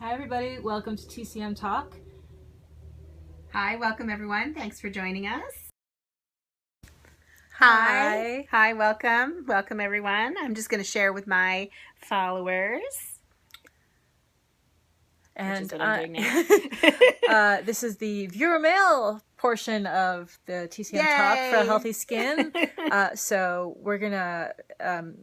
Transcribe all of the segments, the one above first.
Hi everybody, welcome to TCM Talk. Hi, welcome everyone. Thanks for joining us. Hi. Hi, welcome. Welcome everyone. I'm just going to share with my followers. And which is what I'm doing now. this is the viewer mail portion of the TCM Talk for Yay! Healthy Skin. So we're going to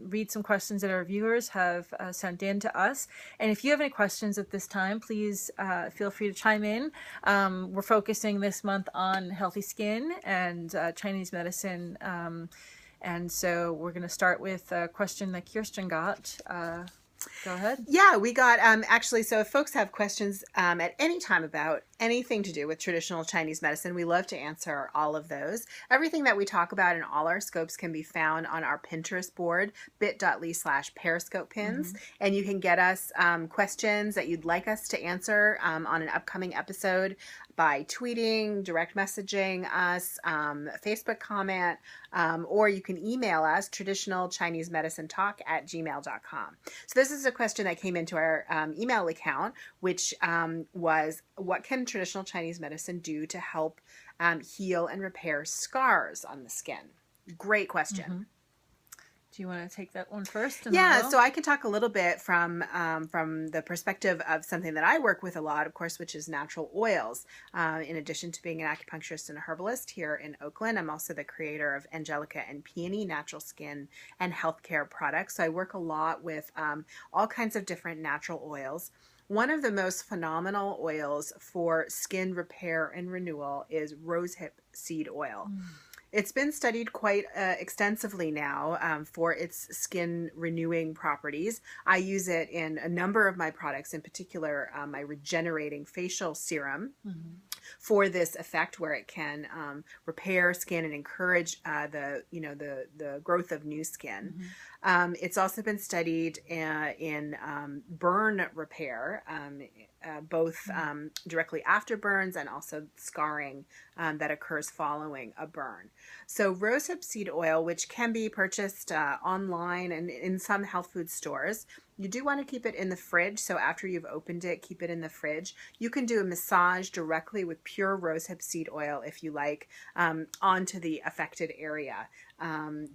read some questions that our viewers have sent in to us. And if you have any questions at this time, please feel free to chime in. We're focusing this month on healthy skin and Chinese medicine. And so we're going to start with a question that Kirsten got. Go ahead. Yeah, we got actually, so if folks have questions at any time about anything to do with traditional Chinese medicine, we love to answer all of those. Everything that we talk about in all our scopes can be found on our Pinterest board, bit.ly/periscope pins. And you can get us questions that you'd like us to answer on an upcoming episode by tweeting, direct messaging us, Facebook comment, or you can email us, traditionalchinesemedicinetalk@gmail.com. So this is a question that came into our email account, which was, what can traditional Chinese medicine do to help heal and repair scars on the skin? Great question. Do you want to take that one first? Yeah, so I can talk a little bit from the perspective of something that I work with a lot, of course, which is natural oils. In addition to being an acupuncturist and a herbalist here in Oakland, I'm also the creator of Angelica and Peony natural skin and healthcare products. So I work a lot with all kinds of different natural oils. One of the most phenomenal oils for skin repair and renewal is rosehip seed oil. It's been studied quite extensively now for its skin renewing properties. I use it in a number of my products, in particular my regenerating facial serum for this effect, where it can repair skin and encourage the growth of new skin. It's also been studied in burn repair, both directly after burns and also scarring that occurs following a burn. So rosehip seed oil, which can be purchased online and in some health food stores, you do want to keep it in the fridge. So after you've opened it, keep it in the fridge. You can do a massage directly with pure rosehip seed oil, if you like, onto the affected area.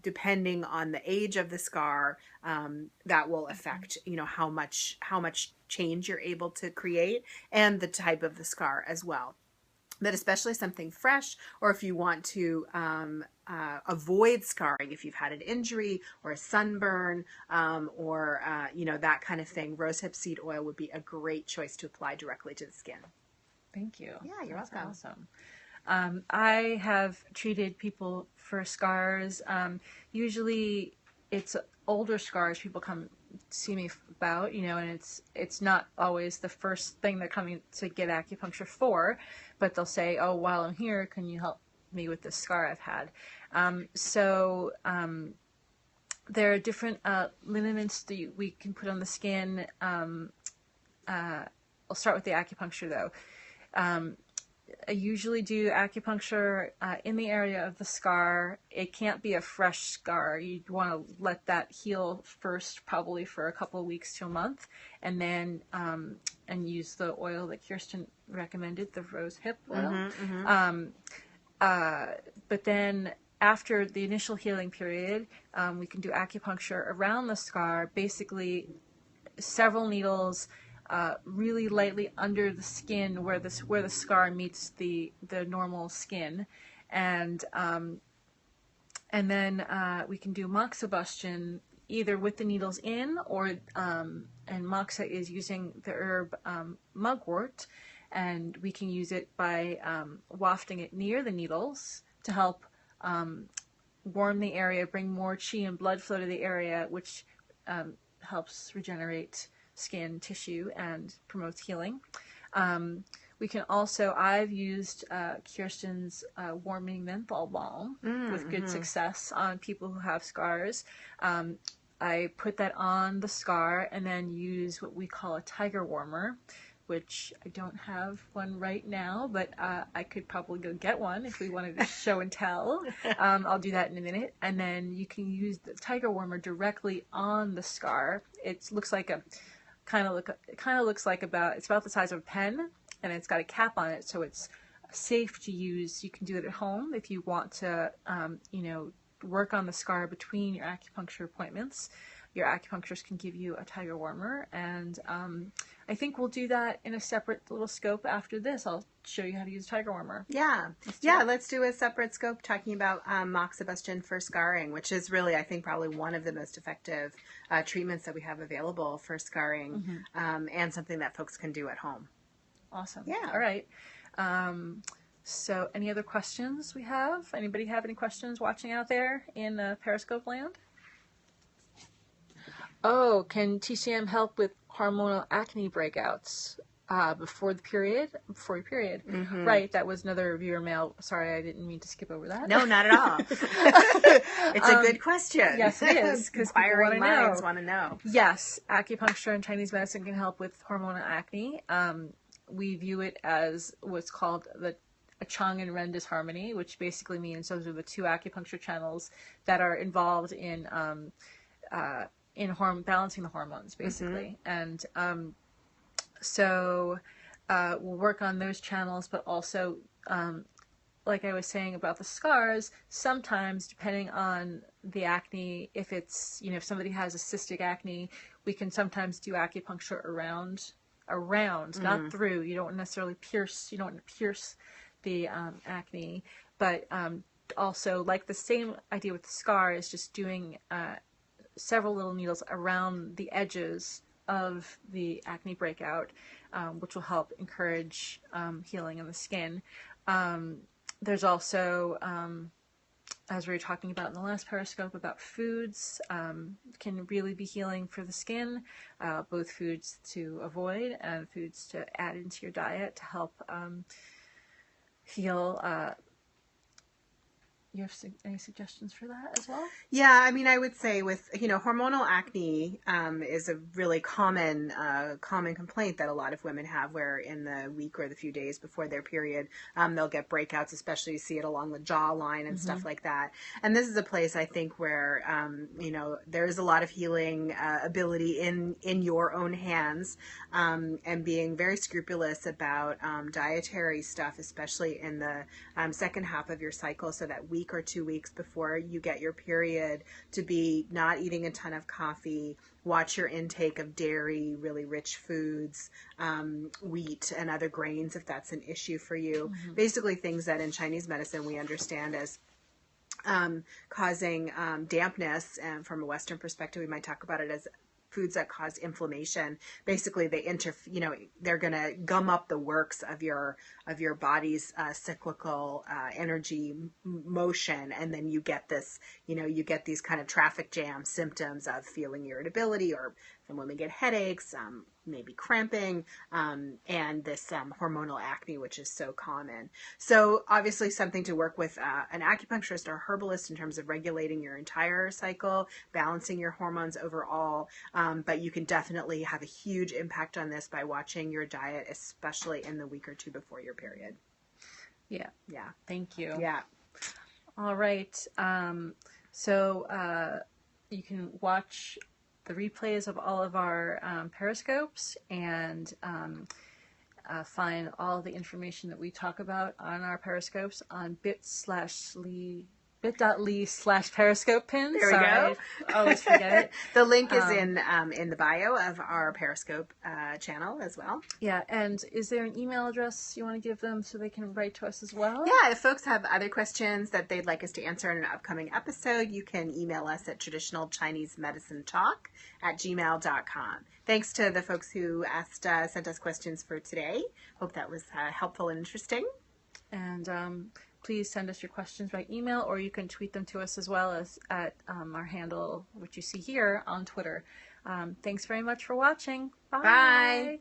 Depending on the age of the scar, that will affect, how much change you're able to create and the type of the scar as well. But especially something fresh, or if you want to avoid scarring, if you've had an injury or a sunburn, or that kind of thing, rosehip seed oil would be a great choice to apply directly to the skin. Thank you. Yeah, you're welcome. Awesome. I have treated people for scars. Usually it's older scars people come see me about, and it's not always the first thing they're coming to get acupuncture for, but they'll say, oh, while I'm here, can you help me with this scar I've had? There are different liniments that we can put on the skin. I'll start with the acupuncture though. I usually do acupuncture in the area of the scar. It can't be a fresh scar. You want to let that heal first, probably for a couple of weeks to a month, and then and use the oil that Kirsten recommended, the rosehip oil. But then after the initial healing period, we can do acupuncture around the scar, basically several needles, really lightly under the skin where the scar meets the normal skin, and then we can do moxibustion either with the needles in, or and moxa is using the herb mugwort, and we can use it by wafting it near the needles to help warm the area, bring more qi and blood flow to the area, which helps regenerate skin tissue and promotes healing. We can also, I've used Kirsten's warming menthol balm with good success on people who have scars. I put that on the scar and then use what we call a tiger warmer, which I don't have one right now, but I could probably go get one if we wanted to show and tell. I'll do that in a minute. And then you can use the tiger warmer directly on the scar. It looks like a it kind of looks like it's about the size of a pen, and it's got a cap on it, so it's safe to use. You can do it at home if you want to, work on the scar between your acupuncture appointments. Your acupuncturist can give you a tiger warmer, and I think we'll do that in a separate little scope after this. I'll show you how to use a tiger warmer. Yeah, let's do a separate scope talking about moxibustion for scarring, which is really, I think, probably one of the most effective treatments that we have available for scarring, and something that folks can do at home. Awesome. Yeah. All right. So any other questions we have? Anybody have any questions watching out there in Periscope land? Oh, can TCM help with hormonal acne breakouts before your period? Mm-hmm. Right, that was another viewer mail. Sorry, I didn't mean to skip over that. No, not at all. It's a good question. Yes, it is, because inquiring minds want to know. Yes, acupuncture and Chinese medicine can help with hormonal acne. We view it as what's called a Chang and Ren disharmony, which basically means those are the two acupuncture channels that are involved in balancing the hormones, basically. And so we'll work on those channels, but also, like I was saying about the scars, sometimes depending on the acne, if it's, if somebody has a cystic acne, we can sometimes do acupuncture around, not through. You don't necessarily pierce, you don't want to pierce the acne, but also, like the same idea with the scar, is just doing several little needles around the edges of the acne breakout, which will help encourage healing in the skin. There's also, as we were talking about in the last Periscope, about foods can really be healing for the skin, both foods to avoid and foods to add into your diet to help heal. You have any suggestions for that as well? Yeah, I mean, I would say with, hormonal acne is a really common complaint that a lot of women have, where in the week or the few days before their period, they'll get breakouts, especially you see it along the jawline and stuff like that. And this is a place, I think, where, there's a lot of healing ability in your own hands, and being very scrupulous about dietary stuff, especially in the second half of your cycle, so that week or 2 weeks before you get your period, to be not eating a ton of coffee, watch your intake of dairy, really rich foods, wheat and other grains if that's an issue for you. Basically things that in Chinese medicine we understand as causing dampness, and from a Western perspective we might talk about it as foods that cause inflammation. Basically, they're going to gum up the works of your body's cyclical energy motion, and then you get this, you get these kind of traffic jam symptoms of feeling irritability, or some women get headaches, maybe cramping, and this hormonal acne, which is so common. So obviously something to work with an acupuncturist or herbalist in terms of regulating your entire cycle, balancing your hormones overall, but you can definitely have a huge impact on this by watching your diet, especially in the week or two before your period. Yeah. Yeah. Thank you. Yeah. All right. So you can watch the replays of all of our Periscopes, and find all the information that we talk about on our Periscopes on bit.ly/Periscope pin. There we go. I always forget it. The link is in the bio of our Periscope channel as well. Yeah, and is there an email address you want to give them so they can write to us as well? Yeah, if folks have other questions that they'd like us to answer in an upcoming episode, you can email us at traditionalchinesemedicinetalk@gmail.com. Thanks to the folks who sent us questions for today. Hope that was helpful and interesting. And please send us your questions by email, or you can tweet them to us as well as at our handle, which you see here on Twitter. Thanks very much for watching. Bye. Bye.